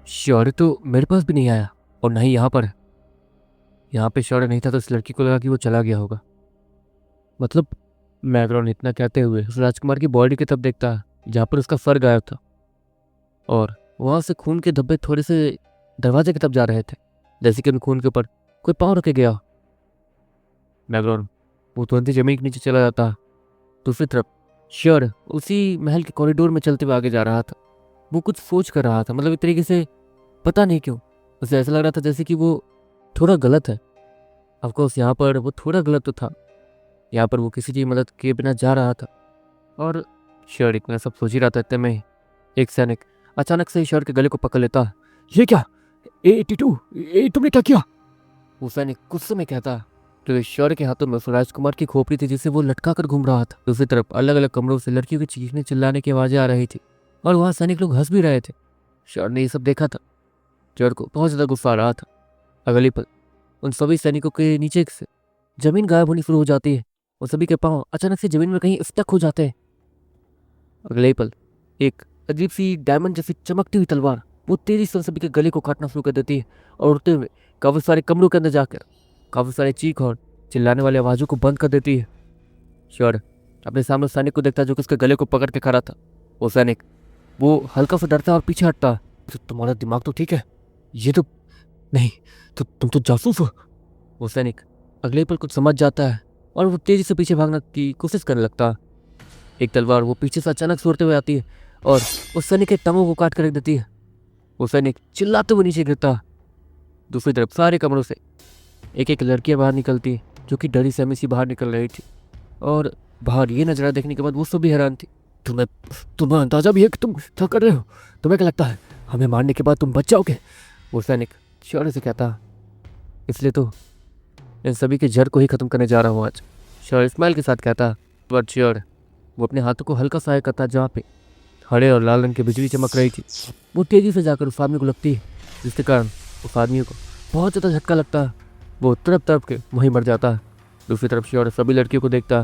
शौर्य तो मेरे पास भी नहीं आया और ना ही यहाँ पे शौर्य नहीं था तो इस लड़की को लगा कि वो चला गया होगा। मतलब मैग्रॉन इतना कहते हुए उस राजकुमार की बॉडी की तरफ देखता जहाँ पर उसका सर गायब था और वहां से खून के धब्बे थोड़े से दरवाजे की तरफ जा रहे थे, जैसे कि उन खून के ऊपर कोई पाँव रखे गया। मैग्रॉन वो तुरंत ही जमीन के नीचे चला जाता। दूसरी तरफ शौर्य उसी महल के कॉरिडोर में चलते हुए आगे जा रहा था। वो कुछ सोच कर रहा था, मतलब एक तरीके से पता नहीं क्यों उसे ऐसा लग रहा था जैसे कि वो थोड़ा गलत है। ऑफकोर्स यहाँ पर वो थोड़ा गलत तो था, यहाँ पर वो किसी की मदद किए बिना जा रहा था। और शौर्य इतना सब सोच ही रहा था, इतने में एक सैनिक अचानक से शौर्य के गले को पकड़ लेता। ये क्या A82, ये तुमने क्या किया? वो सैनिक गुस्से में कहता। तो शौर्य के हाथों में उस राजकुमार की खोपड़ी थी जिसे वो लटका कर घूम रहा था। दूसरी तरफ अलग अलग कमरों से लड़कियों की चीखने चिल्लाने की आवाजें आ रही थी और वहाँ सैनिक लोग हंस भी रहे थे। शौर्य ने ये सब देखा था। शौर्य को बहुत ज्यादा गुस्सा आ रहा था। अगले पल उन सभी सैनिकों के नीचे से जमीन गायब होनी शुरू हो जाती है और सभी के पांव अचानक से जमीन में कहीं स्टक हो जाते हैं। अगले पल एक अजीब सी डायमंड जैसी चमकती हुई तलवार वो तेजी से उन सभी के गले को काटना शुरू कर देती है और उड़ते हुए काफी सारे कमरों के अंदर जाकर काफी सारे चीख और चिल्लाने वाली आवाजों को बंद कर देती है। शौर्य अपने सामने सैनिक को देखता जो कि उसके गले को पकड़ के खड़ा था। वो सैनिक वो हल्का सा डरता और पीछे हटता। तो तुम्हारा दिमाग तो ठीक है? ये तो नहीं, तो तुम तो जासूस हो। वो सैनिक अगले पल कुछ समझ जाता है और वो तेजी से पीछे भागने की कोशिश करने लगता। एक तलवार वो पीछे से अचानक से उड़ते हुए आती है और उस सैनिक के टांगों को काट कर रख देती है। वो सैनिक चिल्लाते हुए नीचे गिरता। दूसरी तरफ सारे कमरों से एक एक लड़कियां बाहर निकलती जो कि डरी सहमी सी बाहर निकल रही थी और बाहर ये नजारा देखने के बाद वो सब भी हैरान थी। तुम्हें तुम्हें अंदाजा भी है कि तुम क्या कर रहे हो? तुम्हें क्या लगता है हमें मारने के बाद तुम बच जाओगे? वो सैनिक शौर्य से कहता। इसलिए तो इन सभी के जड़ को ही खत्म करने जा रहा हूँ आज, शौर्य स्माइल के साथ कहता। पर शौर्य वो अपने हाथों को हल्का सहाय करता जहाँ पे हरे और लाल रंग की बिजली चमक रही थी। वो तेजी से जाकर उस आदमी को लगती है जिसके कारण उस आदमी को बहुत ज़्यादा झटका लगता है। वो तड़प तड़प के वहीं मर जाता है। दूसरी तरफ शौर्य सभी लड़कियों को देखता।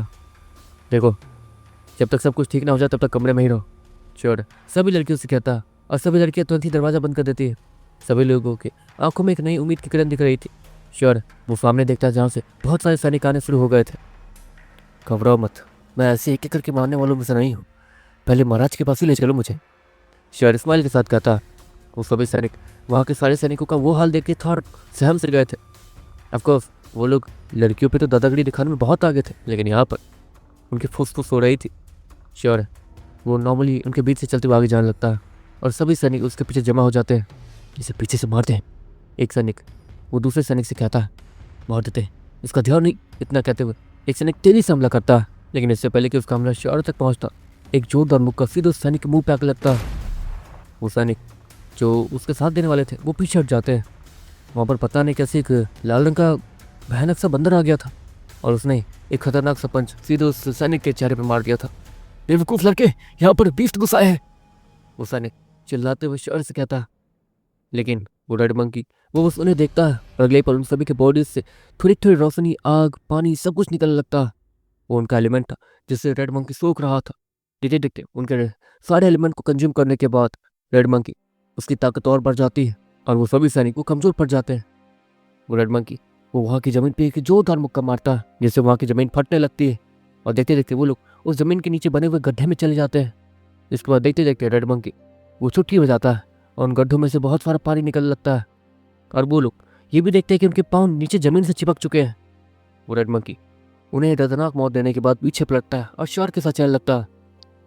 देखो, जब तक सब कुछ ठीक ना हो जाए तब तक कमरे में ही रहो, शौर्य सभी लड़कियों से कहता। और सभी लड़कियां तुरंत ही दरवाजा बंद कर देती है। सभी लोगों की आंखों में एक नई उम्मीद की किरण दिख रही थी। शौर्य वो सामने देखता जहाँ से बहुत सारे सैनिक आने शुरू हो गए थे। घबराओ मत, मैं ऐसे एक एक करके मारने वालों में से नहीं हूँ, पहले महाराज के पास ही ले चलो मुझे, शौर्य स्माइल के साथ कहता। वो सभी सैनिक वहाँ के सारे सैनिकों का वो हाल देख के थोड़ा सहम से गए थे। ऑफकोर्स वो लोग लड़कियों पे तो दादागिरी दिखाने में बहुत आगे थे, लेकिन यहाँ पर उनकी फुसफुस हो रही थी। शौर्य वो नॉर्मली उनके बीच से चलते हुए आगे जाने लगता है और सभी सैनिक उसके पीछे जमा हो जाते हैं। इसे पीछे से मारते हैं, एक सैनिक वो दूसरे सैनिक से कहता है। मार देते हैं, इसका ध्यान नहीं। इतना कहते हुए एक सैनिक तेजी से हमला करता है, लेकिन इससे पहले कि उसका हमला शौर्य तक पहुंचता एक जोरदार मुक्का सीधे उस सैनिक के मुंह पे आकर लगता। वो सैनिक जो उसके साथ देने वाले थे वो पीछे हट जाते हैं। वहाँ पर पता नहीं कैसे एक लाल रंग का भयानक सा बंदर आ गया था और उसने एक खतरनाक सा पंच सीधे उस सैनिक के चेहरे पर मार दिया था। बेवकूफ लड़के, यहाँ पर बीस्ट गुस्सा है, वो सैनिक चिल्लाते हुए शौर्य से कहता। लेकिन वो रेड मंकी वो बस उन्हें देखता है और अगले पल उन सभी के बॉडीज से थोड़ी थोड़ी रोशनी, आग, पानी सब कुछ निकलने लगता। वो उनका एलिमेंट था जिससे रेड मंकी सोख रहा था। देखते देखते उनके सारे एलिमेंट को कंज्यूम करने के बाद रेड मंकी उसकी ताकत और बढ़ जाती है और वो सभी सैनिक वो कमजोर पड़ जाते हैं। वो रेड मंकी वो वहाँ की जमीन पे एक जोरदार मुक्का मारता है जिससे वहाँ की जमीन फटने लगती है और देखते देखते वो लोग उस जमीन के नीचे बने हुए गड्ढे में चले जाते हैं। इसके बाद देखते देखते रेड मंकी वो चुटकी बजाता है और उन गड्ढों में से बहुत सारा पानी निकलने लगता है और वो लोग ये भी देखते हैं कि उनके पाँव नीचे जमीन से चिपक चुके हैं। वो रेड मंकी उन्हें दर्दनाक मौत देने के बाद पीछे पलटता है और शौर्य के साथ चलने लगता है।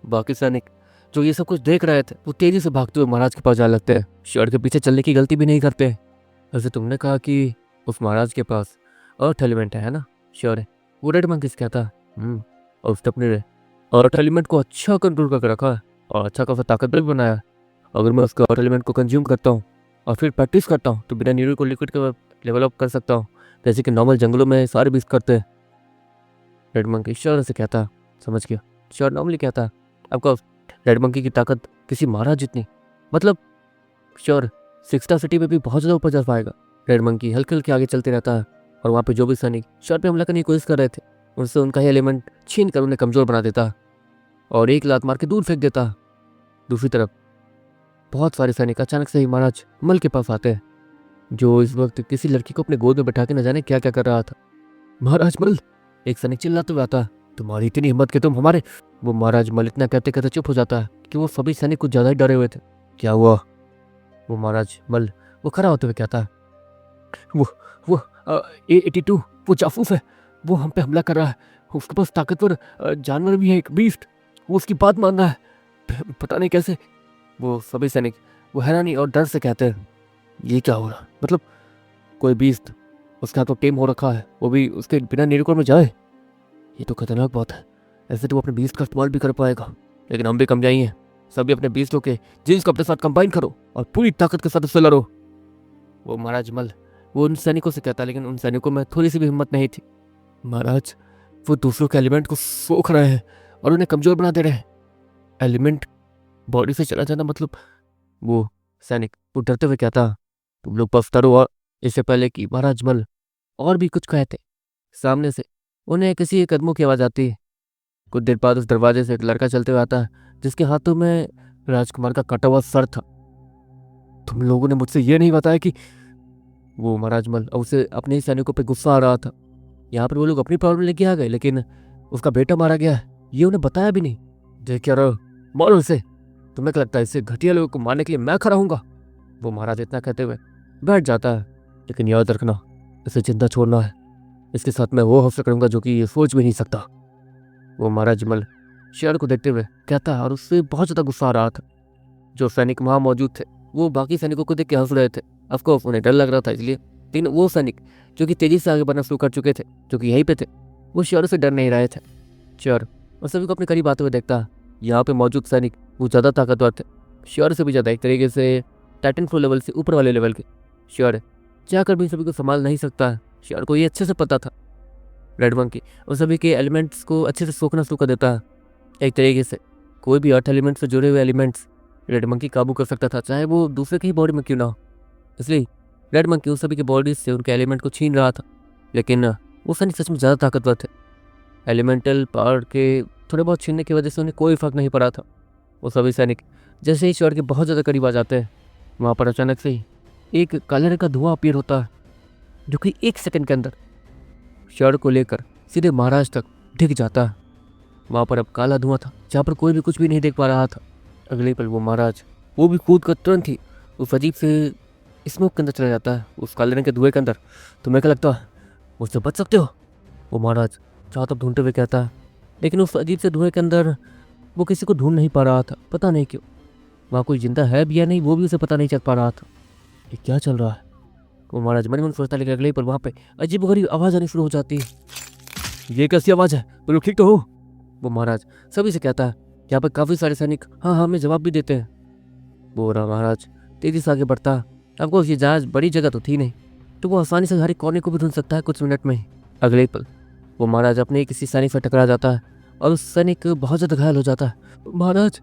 बाकी सैनिक जो ये सब कुछ देख रहे थे वो तेजी से भागते हुए महाराज के पास जाने लगते हैं। शौर्य के पीछे चलने की गलती भी नहीं करते। वैसे तुमने कहा कि उस महाराज के पास अर्थ एलिमेंट है ना शौर्य? वो रेड मंकी से कहता। और उसने अपने अर्थ एलिमेंट को अच्छा कंट्रोल करके रखा है और अच्छा खासा ताकतवर भी बनाया है। अगर मैं उसके अर्थ एलिमेंट को कंज्यूम करता हूँ और फिर प्रैक्टिस करता हूँ तो बिना न्यूरल को लिक्विड के लेवल अप कर सकता हूँ, जैसे कि नॉर्मल जंगलों में सारे बीस करते हैं, रेड मंकी शौर्य से कहता। समझ गया, शौर्य नॉर्मली कहता। आपका रेड मंकी की ताकत किसी महाराज जितनी, मतलब शौर्य सिक्सटा सिटी में भी बहुत ज़्यादा ऊपर जा पाएगा। रेड मंकी हल्के हल्के आगे चलते रहता है और वहाँ पे जो भी सैनिक शौर्य पे हमला करने की कोशिश कर रहे थे उनसे उनका ही एलिमेंट छीन कर उन्हें कमज़ोर बना देता और एक लात मार के दूर फेंक देता। दूसरी तरफ बहुत सारे सैनिक अचानक से ही महाराज मल के पास आते हैं, जो इस वक्त किसी लड़की को अपने गोद में बैठा के न जाने क्या क्या कर रहा था। महाराज मल, एक सैनिक चिल्लाते हुए आता है, तुम्हारी इतनी हिम्मत कि तुम हमारे। वो महाराज मल इतना कहते कहते चुप हो जाता है कि वो सभी सैनिक कुछ ज्यादा ही डरे हुए थे। क्या हुआ? वो महाराज मल वो खड़ा होते हुए कहता है, वो A82 वो जासूस है, वो हम पे हमला कर रहा है, उसके पास ताकतवर जानवर भी है, एक बीस्ट, वो उसकी बात मान रहा है, पता नहीं कैसे। वो सभी सैनिक वो हैरानी और डर से कहते हैं, ये क्या हो रहा? मतलब कोई बीस्ट उसके हाथ में टेम हो रखा है, वो भी उसके बिना निरीक्षण में जाए, ये तो खतरनाक बात है। ऐसे तो वो अपने बीस्ट का इस्तेमाल भी कर पाएगा, लेकिन हम भी कम जाएंगे। सभी अपने बीस्टों के जीन्स को अपने साथ कंबाइन करो और पूरी ताकत के साथ उससे लड़ो। वो महाराज मल वो उन सैनिकों से कहता, लेकिन उन सैनिकों में थोड़ी सी भी हिम्मत नहीं थी। महाराज वो दूसरों के एलिमेंट को सोख रहे हैं और उन्हें कमजोर बना दे रहे हैं। एलिमेंट बॉडी से चला जाना मतलब। वो सैनिक वो डरते हुए कहता, तुम लोग पफ्तारो। और इससे पहले कि महाराज मल और भी कुछ कहते, सामने से उन्हें किसी के कदमों की आवाज आती है। कुछ देर बाद उस दरवाजे से एक लड़का चलते हुए आता है, जिसके हाथों में राजकुमार का कटा हुआ सर था। तुम लोगों ने मुझसे ये नहीं बताया कि। वो महाराज मल उसे अपने ही सैनिकों पे गुस्सा आ रहा था। यहाँ पर वो लोग अपनी प्रॉब्लम लेके आ गए, लेकिन उसका बेटा मारा गया है ये उन्हें बताया भी नहीं। देख क्या रहो, मारो इसे। तुम्हें क्या लगता है इससे घटिया लोगों को मारने के लिए मैं खड़ा हूँगा? वो महाराज इतना कहते हुए बैठ जाता है, लेकिन याद रखना इसे चिंता छोड़ना है, इसके साथ मैं वो हौसला करूंगा जो कि ये सोच भी नहीं सकता। वो महाराज मल शेर को देखते हुए कहता है, और उससे बहुत ज़्यादा गुस्सा आ रहा था। जो सैनिक वहाँ मौजूद थे वो बाकी सैनिकों को देख के हंस रहे थे। ऑफकोर्स उन्हें डर लग रहा था इसलिए, लेकिन वो सैनिक जो कि तेजी से आगे बढ़ना शुरू कर चुके थे, जो कि यहीं पे थे, वो शेर से डर नहीं रहे थे। शेर और सभी को अपने करीब आते हुए देखता है। यहाँ पे मौजूद सैनिक वो ज़्यादा ताकतवर थे, शेर से भी ज़्यादा, एक तरीके से टाइटन फ्लो लेवल से ऊपर वाले लेवल के। शेर चाहकर भी सभी को संभाल नहीं सकता है, शेर को ये अच्छे से पता था। रेड मंकी उन सभी के एलिमेंट्स को अच्छे से सोखना शुरू कर देता है। एक तरीके से कोई भी अर्थ एलिमेंट से जुड़े हुए एलिमेंट्स रेड मंकी काबू कर सकता था, चाहे वो दूसरे की ही बॉडी में क्यों ना हो। इसलिए रेड मंकी उन सभी के बॉडी से उनके एलिमेंट को छीन रहा था, लेकिन वो सैनिक सच में ज़्यादा ताकतवर थे। एलिमेंटल पावर के थोड़े बहुत छीनने की वजह से उन्हें कोई फर्क नहीं पड़ा था। वो सभी सैनिक जैसे ही शेर के बहुत ज़्यादा करीब आ जाते हैं, वहाँ पर अचानक से ही एक काले रंग का धुआं अपीयर होता है, जो कि 1 सेकंड के अंदर शेर को लेकर सीधे महाराज तक दिख जाता है। वहाँ पर अब काला धुआं था, जहाँ पर कोई भी कुछ भी नहीं देख पा रहा था। अगले पल वो महाराज वो भी कूद कर तुरंत ही उस अजीब से स्मोक के अंदर चला जाता है, उस काले रंग के धुएं के अंदर। तुम्हें क्या लगता है मुझसे बच सकते हो? वो महाराज चारों तरफ ढूंढते हुए कहता है, लेकिन उस अजीब से धुएं के अंदर वो किसी को ढूंढ नहीं पा रहा था, पता नहीं क्यों। वहाँ कोई जिंदा है भी या नहीं वो भी उसे पता नहीं चल पा रहा था। ये क्या चल रहा है? वो महाराज मन मन सोचता, लेकिन अगले पल वहाँ पे अजीब गरीब आवाज़ आनी शुरू हो जाती है। ये कैसी आवाज़ है? बोलो ठीक तो हो? वो महाराज सभी से कहता है। यहाँ पर काफ़ी सारे सैनिक हाँ हाँ में जवाब भी देते हैं। वो रहा महाराज तेजी से आगे बढ़ता है। आपको ये जहाज बड़ी जगह तो थी नहीं, तो वो आसानी से हर एक कोने को भी ढूंढ सकता है कुछ मिनट में ही। अगले पल वो महाराज अपने ही किसी सैनिक से टकरा जाता है और उस सैनिक बहुत ज़्यादा घायल हो जाता है। महाराज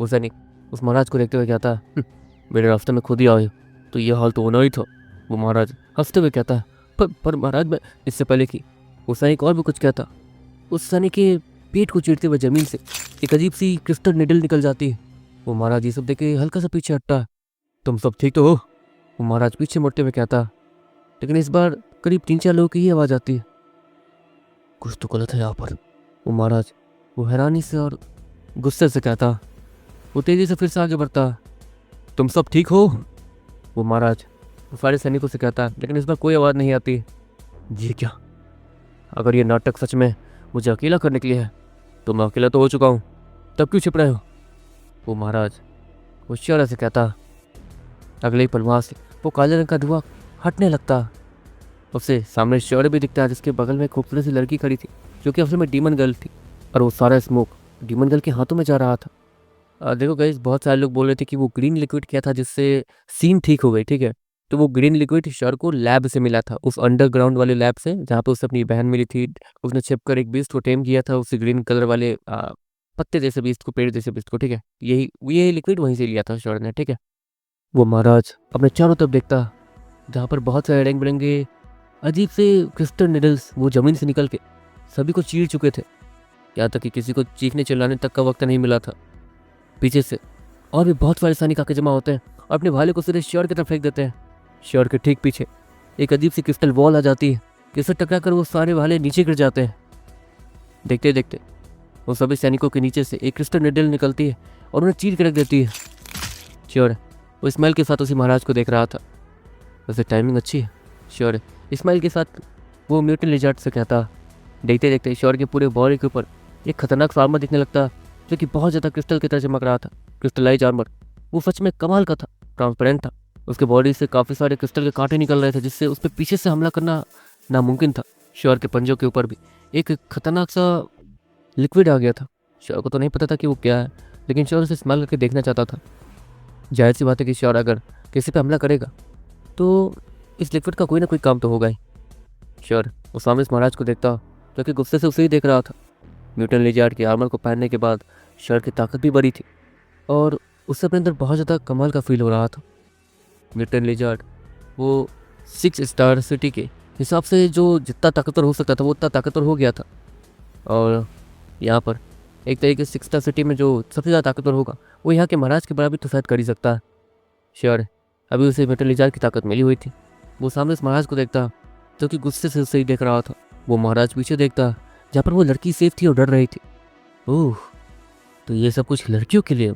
वो सैनिक उस महाराज को देखते हुए कहता है, मेरे रास्ते में खुद ही आए तो ये हाल तो होना ही था। वो महाराज हंसते हुए कहता है, पर महाराज मैं इससे पहले कि वो सैनिक और भी कुछ कहता, उस सैनिक के पेट को चीरते हुए जमीन से एक अजीब सी क्रिस्टल निडल निकल जाती है। वो महाराज ये सब देख के हल्का सा पीछे हटता है। तुम सब ठीक तो हो? वो महाराज पीछे मुड़ते हुए कहता, लेकिन इस बार करीब 3-4 लोगों की ही आवाज़ आती है। कुछ तो गलत है यहाँ पर। वो महाराज वो हैरानी से और गुस्से से कहता। वो तेज़ी से फिर से आगे बढ़ता, तुम सब ठीक हो? वो महाराज वो सारे सैनिकों से कहता, लेकिन इस बार कोई आवाज़ नहीं आती। ये क्या? अगर ये नाटक सच में मुझे अकेला करने के लिए है तो मैं अकेला तो हो चुका हूँ, तब क्यों छिप रहे हो? वो महाराज वो शेर से कहता। अगले ही पल वहाँ से वो काले रंग का धुआं हटने लगता। उससे सामने शेर भी दिखता है, जिसके बगल में एक खूबसूरत सी लड़की खड़ी थी, जो कि असल में डीमन गर्ल थी, और वो सारा स्मोक डीमन गर्ल के हाथों में जा रहा था। देखो गाइस, बहुत सारे लोग बोल रहे थे कि वो ग्रीन लिक्विड क्या था जिससे सीन ठीक हो गई, ठीक है। तो वो ग्रीन लिक्विड शेर को लैब से मिला था, उस अंडरग्राउंड वाले लैब से, जहाँ पे उससे अपनी बहन मिली थी। उसने छिप कर एक बीस्ट को टेम किया था, उस ग्रीन कलर वाले पत्ते जैसे बीस्ट को, पेड़ जैसे बीस्ट को, ठीक है। यही लिक्विड वहीं से लिया था शेर ने, ठीक है। वो महाराज अपने चारों तरफ देखता, जहाँ पर बहुत सारे रंग बिरंगे अजीब से क्रिस्टल निडल्स वो जमीन से निकल के सभी को चीर चुके थे। यहाँ तक कि किसी को चीखने चिल्लाने तक का वक्त नहीं मिला था। पीछे से और भी बहुत सारे सैनिक आके जमा होते हैं और अपने भाले को सीधे श्योर की तरफ फेंक देते हैं। श्योर के ठीक पीछे एक अजीब सी क्रिस्टल वॉल आ जाती है जिससे टकराकर वो सारे भाले नीचे गिर जाते हैं। देखते देखते वो सभी सैनिकों के नीचे से एक क्रिस्टल निडल निकलती है और उन्हें चीर के रख देती है। श्योर वो इस्माइल के साथ उसी महाराज को देख रहा था। वैसे टाइमिंग अच्छी है। श्योर इस्माइल के साथ वो म्यूटेंट लिजार्ड से कहता। देखते देखते श्योर के पूरे बॉडी के ऊपर एक खतरनाक सा आर्मर दिखने लगता जो कि बहुत ज़्यादा क्रिस्टल की तरह चमक रहा था। क्रिस्टलाइज आर्मर वो सच में कमाल का था, ट्रांसपेरेंट था। उसके बॉडी से काफ़ी सारे क्रिस्टल के कांटे निकल रहे थे जिससे उस पर पीछे से हमला करना नामुमकिन था। श्योर के पंजों के ऊपर भी एक खतरनाक सा लिक्विड आ गया था। श्योर को तो नहीं पता था कि वो क्या है, लेकिन श्योर उसे इस्तेमाल करके देखना चाहता था। जाहिर सी बात है कि श्योर अगर किसी पे हमला करेगा तो इस लिक्विड का कोई ना कोई काम तो होगा ही। श्योर उस सामने इस महाराज को देखता जो कि गुस्से से उसे ही देख रहा था। म्यूटेंट लिजार्ड के आर्मर को पहनने के बाद श्योर की ताकत भी बढ़ी थी और उससे अपने अंदर बहुत ज़्यादा कमाल का फील हो रहा था। म्यूटेंट लिजार्ड वो 6 स्टार सिटी के हिसाब से जो जितना ताकतवर हो सकता था वो उतना ताकतवर हो गया था। और यहाँ पर एक तरीके से 6 स्टार सिटी में जो सबसे ज़्यादा ताकतवर होगा वो यहाँ के महाराज के बराबर तो शायद कर ही सकता है। श्योर अभी उसे म्यूटेंट लिजार्ड की ताकत मिली हुई थी। वो सामने इस महाराज को देखता जो कि गुस्से से उसे ही देख रहा था। वो महाराज पीछे देखता जहाँ पर वो लड़की सेफ थी और डर रही थी। ओह, तो ये सब कुछ लड़कियों के लिए,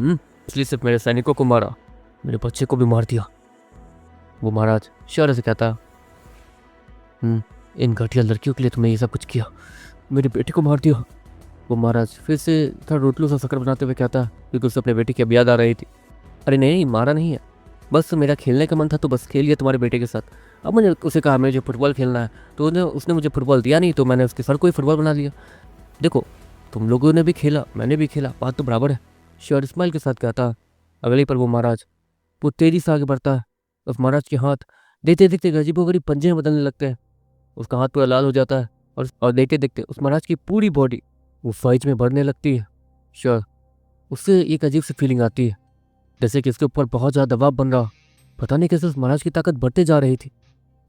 इसलिए सिर्फ मेरे सैनिकों को मारा, मेरे बच्चे को भी मार दिया। वो महाराज श्योर से कहता, इन घटिया लड़कियों के लिए तुमने ये सब कुछ किया, मेरे बेटे को मार दिया। वो महाराज फिर से थोड़ा रोटलू सा शक्कर बनाते हुए कहता क्योंकि उसे अपने बेटे की अब याद आ रही थी। अरे नहीं, मारा नहीं है, बस मेरा खेलने का मन था तो बस खेल लिया तुम्हारे बेटे के साथ। अब मैंने उसे कहा मुझे फुटबॉल खेलना है तो उसने मुझे फुटबॉल दिया नहीं, तो मैंने उसके सर को ही फुटबॉल बना लिया। देखो तुम लोगों ने भी खेला, मैंने भी खेला, बात तो बराबर है। श्योर इस्माइल के साथ कहता। अगले पर वो महाराज वो तेजी से आगे बढ़ता है। उस महाराज के हाथ देखते देखते अजीबोगरीब पंजे में बदलने लगते हैं। उसका हाथ पूरा लाल हो जाता है और देखते देखते उस महाराज की पूरी बॉडी वो फाइज में बढ़ने लगती है। श्योर उससे एक अजीब सी फीलिंग आती है जैसे कि उसके ऊपर बहुत ज़्यादा दबाव बन रहा। पता नहीं कैसे उस महाराज की ताकत बढ़ते जा रही थी।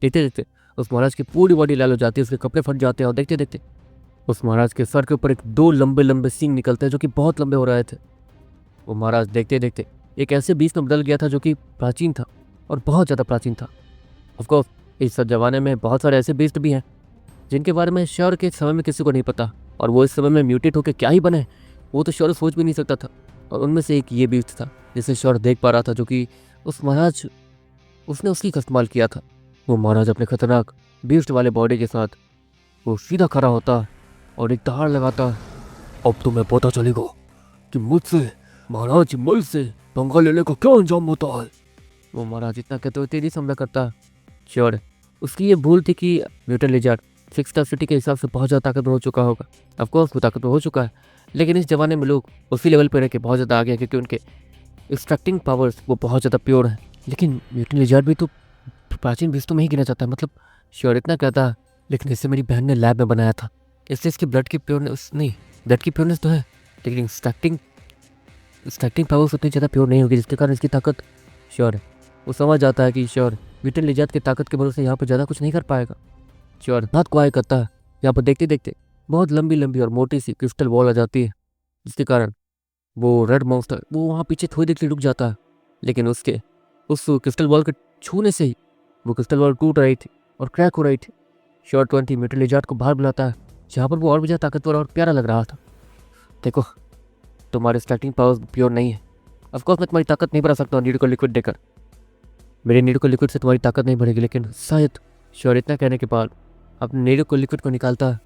देखते देखते उस महाराज की पूरी बॉडी लाल हो जाती है, उसके कपड़े फट जाते हैं और देखते देखते उस महाराज के सर के ऊपर एक 2 लंबे लंबे सींग निकलते हैं जो कि बहुत लंबे हो रहे थे। वो महाराज देखते देखते एक ऐसे बीच में बदल गया था जो कि प्राचीन था और बहुत ज़्यादा प्राचीन था। ऑफकोर्स इस ज़माने में बहुत सारे ऐसे बीस्ट भी हैं जिनके बारे में श्योर के समय में किसी को नहीं पता, और वो इस समय में म्यूटेट होकर क्या ही बने वो तो श्योर सोच भी नहीं सकता था। और उनमें से एक ये बीस्ट था जिसे श्योर देख पा रहा था जो कि उस महाराज उसने उसकी का इस्तेमाल किया था। वो महाराज अपने खतरनाक बीस्ट वाले बॉडी के साथ वो सीधा खड़ा होता और एक दहाड़ लगाता। अब तुम्हें पता चलेगा कि मुझसे महाराज मल से पंगा लेने का क्या अंजाम होता है। वो महाराज इतना कहते हुए तेजी से हमला करता। श्योर उसकी ये भूल थी कि म्यूटेंट लिजार्ड 6 स्टार सिटी के हिसाब से बहुत ज़्यादा ताकतवर हो चुका होगा। ऑफकोर्स वो ताकतवर हो चुका है, लेकिन इस जमाने में लोग उसी लेवल पर रह के बहुत ज़्यादा आगे हैं क्योंकि उनके एक्सट्रैक्टिंग पावर्स वो बहुत ज़्यादा प्योर हैं। लेकिन म्यूटेंट लिजार्ड भी तो प्राचीन बीस्तों में ही गिना जाता है। मतलब श्योर इतना कहता, लेकिन इसे मेरी बहन ने लैब में बनाया था, इसलिए इसकी ब्लड की प्योरनेस नहीं, ब्लड की प्योरनेस तो है लेकिन एक्सट्रैक्टिंग पावर्स उतनी ज़्यादा प्योर नहीं होगी जिसके कारण इसकी ताकत। श्योर वो समझ जाता है कि श्योर म्यूटेंट लिजार्ड की ताकत के भरोसे यहाँ पर ज़्यादा कुछ नहीं कर पाएगा। श्योर हाथ को आए करता है। यहाँ पर देखते देखते बहुत लंबी लंबी और मोटी सी क्रिस्टल बॉल आ जाती है जिसके कारण वो रेड मॉन्स्टर वो वहाँ पीछे थोड़ी देर के लिए रुक जाता है, लेकिन उसके उस क्रिस्टल बॉल के छूने से ही वो क्रिस्टल बॉल टूट रही थी और क्रैक हो रही थी। श्योर 20 म्यूटेंट लिजार्ड को बाहर बुलाता है जहाँ पर वो और भी ज़्यादा ताकतवर और प्यारा लग रहा था। देखो तुम्हारे स्टार्टिंग पावर्स प्योर नहीं है, ऑफकोर्स मैं तुम्हारी ताकत नहीं बढ़ा सकता नीड को लिक्विड देकर, मेरे नीड को लिक्विड से तुम्हारी ताकत नहीं बढ़ेगी, लेकिन शायद। श्योर इतना कहने के बाद अपने नीडो को लिक्विड को निकालता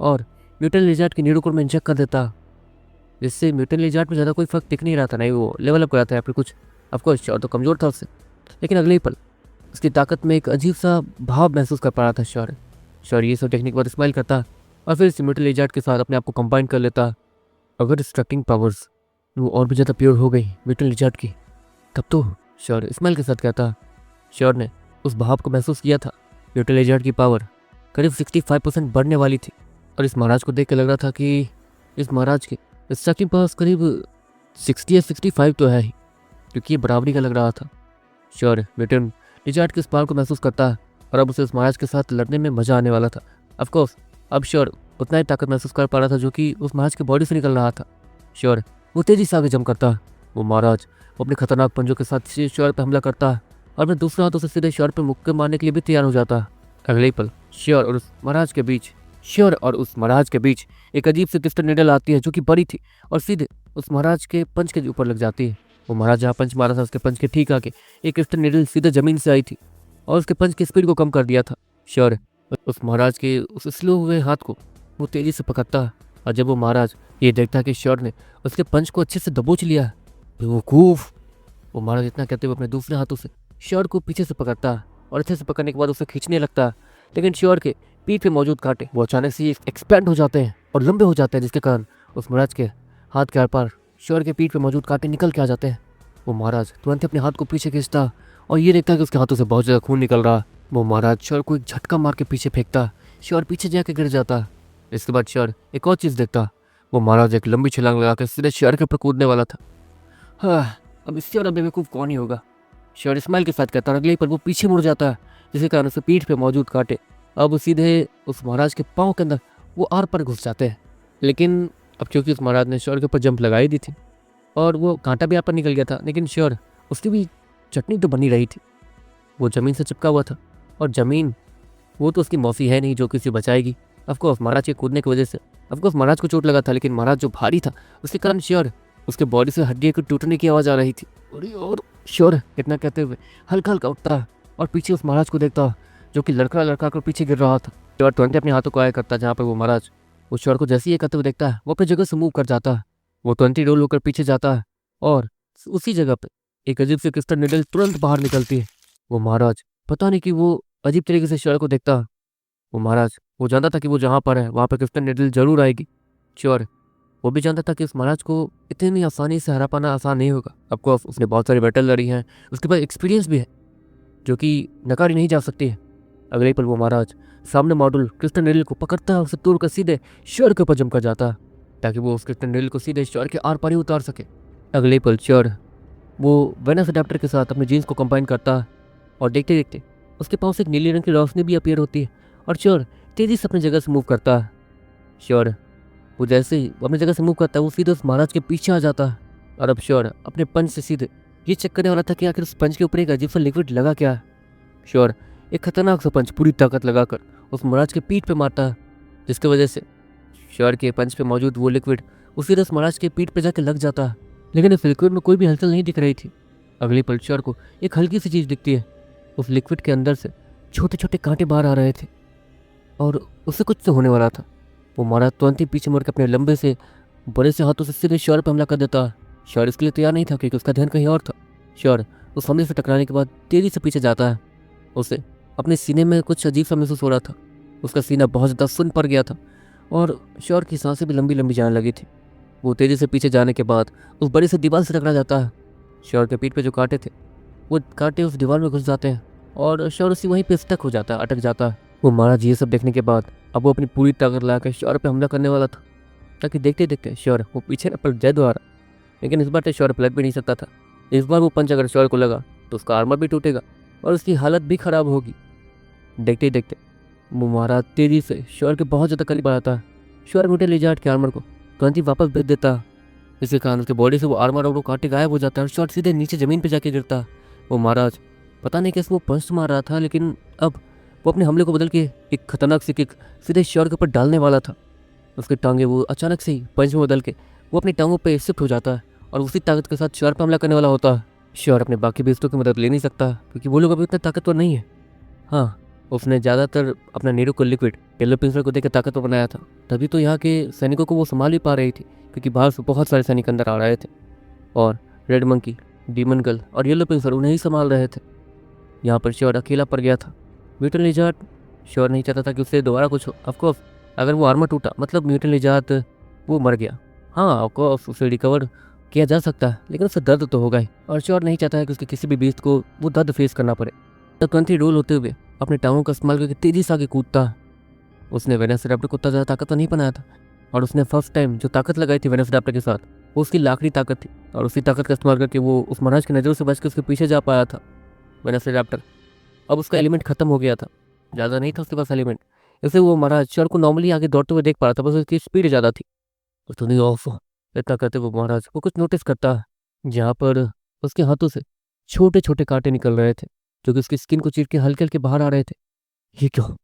और म्यूटेंट लिजार्ड की नीडो को में इंजेक्ट कर देता, जिससे म्यूटेंट लिजार्ड में ज़्यादा कोई फर्क दिख नहीं रहा था, नहीं वो लेवल अप कर रहा था या फिर कुछ। ऑफकोर्स श्योर तो कमज़ोर था उससे, लेकिन अगले ही पल उसकी ताकत में एक अजीब सा भाव महसूस कर पा रहा था श्योर। श्योर ये सब टेक्निक पर स्माइल करता और फिर म्यूटेंट लिजार्ड के साथ अपने आप को कंबाइन कर लेता। अगर डिस्ट्रक्टिंग पावर्स वो और भी ज़्यादा प्योर हो गई म्यूटेंट लिजार्ड की, तब तो श्योर स्माइल के साथ कहता। श्योर ने उस भाव को महसूस किया था। म्यूटेंट लिजार्ड की पावर करीब 65% बढ़ने वाली थी और इस महाराज को देख के लग रहा था कि इस महाराज के स्ट्रक्टिंग पावर्स करीब 60 या 65 तो है ही, क्योंकि ये बराबरी का लग रहा था। श्योर म्यूटेंट लिजार्ड के इस पावर को महसूस करता और अब उसे इस महाराज के साथ लड़ने में मजा आने वाला था। ऑफकोर्स अब श्योर उतना ही ताकत महसूस कर पा रहा था जो कि उस महाराज की बॉडी से निकल रहा था। श्योर वो तेजी से आगे जंप करता। वो महाराज वो अपने खतरनाक पंजों के साथ श्योर पे हमला करता है और अपने दूसरे हाथों से सीधे श्योर पे मुक्के मारने के लिए भी तैयार हो जाता है। अगले ही पल श्योर और उस महाराज के बीच एक अजीब सी क्रिस्टल निडल आती है जो कि बड़ी थी और सीधे उस महाराज के पंच के ऊपर लग जाती है। वो महाराज जहाँ पंच मारा था उसके पंच के ठीक आगे एक क्रिस्टल निडल सीधे जमीन से आई थी और उसके पंच की स्पीड को कम कर दिया था। श्योर उस महाराज के उस स्लो हुए हाथ को वो तेजी से पकड़ता है और जब वो महाराज ये देखता है कि श्योर ने उसके पंच को अच्छे से दबोच लिया, बेवकूफ, वो महाराज इतना कहते हुए अपने दूसरे हाथों से श्योर को पीछे से पकड़ता है और अच्छे से पकड़ने के बाद उसे खींचने लगता है। लेकिन श्योर के पीठ पे मौजूद कांटे वो अचानक से एक्सपेंड हो जाते हैं और लंबे हो जाते हैं, जिसके कारण उस महाराज के हाथ के आर पार श्योर के पीठ पे मौजूद कांटे निकल के आ जाते हैं। वो महाराज तुरंत अपने हाथ को पीछे खींचता और ये देखता है कि उसके हाथों से बहुत ज़्यादा खून निकल रहा। वो महाराज श्योर को एक झटका मार के पीछे फेंकता, श्योर पीछे जाके गिर जाता। इसके बाद श्योर एक और चीज़ देखता, वो महाराज एक लंबी छलांग लगाकर सीधे श्योर के ऊपर कूदने वाला था। हाँ, अब इससे और बेवकूफ़ कौन ही होगा, श्योर स्माइल के साथ कहता। अगले पर वो पीछे मुड़ जाता है, जिसके कारण उसे पीठ पे मौजूद कांटे अब सीधे उस महाराज के पाँव के अंदर वो आर पर घुस जाते हैं। लेकिन अब क्योंकि उस महाराज ने श्योर के ऊपर जंप लगाई दी थी और वो कांटा भी आर पर निकल गया था, लेकिन श्योर उसकी भी चटनी तो बनी रही थी, वो ज़मीन से चिपका हुआ था और ज़मीन वो तो उसकी मौसी है नहीं जो किसी बचाएगी। अफकोर्स महाराज के कूदने की वजह से अफकोर्स महाराज को चोट लगा था, लेकिन महाराज जो भारी था उसके कारण श्योर उसके बॉडी से हड्डियों के टूटने की आवाज़ आ रही थी। और श्योर इतना कहते हुए हल्का हल्का उठता और पीछे उस महाराज को देखता जो कि लड़का लड़का कर पीछे गिर रहा था। श्योर तुरंत अपने हाथों को आया करता जहाँ पर वो महाराज उस श्योर को जैसे ही करते हुए देखता है वो अपनी जगह से मूव कर जाता है। वो 20 रोल होकर पीछे जाता है और उसी जगह पे एक अजीब सी क्रिस्टल निडल तुरंत बाहर निकलती है। वो महाराज पता नहीं कि वो अजीब तरीके से श्योर को देखता। वो महाराज वो जानता था कि वो जहाँ पर है वहाँ पर क्रिस्टल निडल जरूर आएगी। श्योर वो भी जानता था कि उस महाराज को इतनी आसानी से हरा पाना आसान नहीं होगा। ऑफकोर्स उसने बहुत सारी बैटल लड़ी हैं, उसके पास एक्सपीरियंस भी है जो कि नकारी नहीं जा सकती है। अगले पल वो महाराज सामने मॉडल क्रिस्टल निडल को पकड़ता है, उसे तोड़कर सीधे श्योर के ऊपर जम कर जाता है ताकि वो उस क्रिस्टल निडल को सीधे श्योर के आर पार ही उतार सके। अगले पल श्योर वो वेनस अडेप्टर के साथ अपने जीन्स को कंबाइन करता है और देखते देखते उसके पास एक नीले रंग की रोशनी भी अपीयर होती है और श्योर तेजी से अपनी जगह से मूव करता है। श्योर वो जैसे ही अपनी जगह से मूव करता है वो सीधे उस महाराज के पीछे आ जाता है और अब श्योर अपने पंच से सीधे ये चेक करने वाला था कि आखिर उस पंच के ऊपर एक अजीब सा लिक्विड लगा क्या है। श्योर एक खतरनाक सा पंच पूरी ताकत लगाकर उस महाराज के पीठ पे मारता है, जिसकी वजह से श्योर के पंच पे मौजूद वो लिक्विड उसी उस महाराज के पीठ पे जाके लग जाता है। लेकिन इस लिक्विड में कोई भी हलचल नहीं दिख रही थी। अगली पल श्योर को एक हल्की सी चीज़ दिखती है, उस लिक्विड के अंदर से छोटे छोटे कांटे बाहर आ रहे थे और उससे कुछ तो होने वाला था। वो महाराज तुरंत ही पीछे मुड़ के अपने लंबे से बड़े से हाथों से सीधे श्योर पर हमला कर देता। श्योर इसके लिए तैयार नहीं था क्योंकि उसका ध्यान कहीं और था। श्योर उस हमले से टकराने के बाद तेजी से पीछे जाता है। उसे अपने सीने में कुछ अजीब सा महसूस हो रहा था, उसका सीना बहुत ज़्यादा सुन पड़ गया था और श्योर की सांसें भी लंबी लंबी जाने लगी थी। वो तेज़ी से पीछे जाने के बाद उस बड़ी से दीवार से टकरा जाता है। श्योर के पीठ पे जो कांटे थे वो कांटे उस दीवार में घुस जाते हैं और श्योर उसी वहीं पे स्टक हो जाता है, अटक जाता है। वो महाराज ये सब देखने के बाद अब वो अपनी पूरी ताकत लगाकर श्योर पे हमला करने वाला था ताकि देखते देखते श्योर वो पीछे न पड़ जाए दोबारा। लेकिन इस बार तो श्योर पलट भी नहीं सकता था। इस बार वो पंच अगर श्योर को लगा तो उसका आर्मर भी टूटेगा और उसकी हालत भी ख़राब होगी। देखते ही देखते वो महाराज तेज़ी से श्योर के बहुत ज़्यादा करीब आता है। श्योर म्यूटेंट लिजार्ड के आर्मर को तुरंत ही वापस भेज देता है। इसके कारण उसके बॉडी से वो आर्मर और वो कांटे गायब हो जाता है और श्योर सीधे नीचे ज़मीन पे जाके गिरता है। वो महाराज पता नहीं कैसे वो पंच मार रहा था, लेकिन अब वो अपने हमले को बदल के एक खतरनाक सी किक सीधे श्योर के ऊपर डालने वाला था। उसकी टांगे वो अचानक से ही पंच में बदल के वो अपनी टांगों पे शिफ्ट हो जाता है और उसी ताकत के साथ श्योर पर हमला करने वाला होता है। श्योर अपने बाकी बेइज्जतों की मदद ले नहीं सकता क्योंकि वो लोग अभी उतना ताकतवर नहीं है। हाँ, उसने ज़्यादातर अपना नीरो को लिक्विड येलो पिंसर को देकर ताकतवर बनाया था, तभी तो यहाँ के सैनिकों को वो संभाल भी पा रही थी क्योंकि बाहर से बहुत सारे सैनिक अंदर आ रहे थे और रेड मंकी, डीमन गर्ल और येलो पिंसर उन्हें ही संभाल रहे थे। यहाँ पर श्योर अकेला पड़ गया था। म्यूटेंट लिजार्ड श्योर नहीं चाहता था कि उससे दोबारा कुछ हो। ऑफकोर्स अगर वो आर्मर टूटा मतलब म्यूटेंट लिजार्ड वो मर गया, हाँ ऑफकोर्स उसे रिकवर किया जा सकता है, लेकिन उससे दर्द तो होगा ही और श्योर नहीं चाहता है कि उसके किसी भी बीस्ट को वो दर्द फेस करना पड़े। तब कंट्री रोल होते हुए अपने टांगों का इस्तेमाल करके तेजी से आगे कूदता। उसने वेनोसिराप्टर को उतना ज़्यादा ताकत नहीं बनाया था और उसने फर्स्ट टाइम जो ताकत लगाई थी वेनोसिराप्टर के साथ वो उसकी लाखड़ी ताकत थी और उसी ताकत का इस्तेमाल करके वो उस महाराज की नज़रों से बच के उसके पीछे जा पाया था। वेनोसिराप्टर अब उसका एलिमेंट खत्म हो गया था, ज़्यादा नहीं था उसके पास एलिमेंट, इससे वो महाराज श्योर को नॉर्मली आगे दौड़ते हुए देख पा रहा था, बस उसकी स्पीड ज़्यादा थी। तो नहीं ऑफ इतना करते वो महाराज वो कुछ नोटिस करता जहाँ पर उसके हाथों से छोटे छोटे कांटे निकल रहे थे जो कि उसकी स्किन को चीर के हल्के हल्के बाहर आ रहे थे। ये क्यों?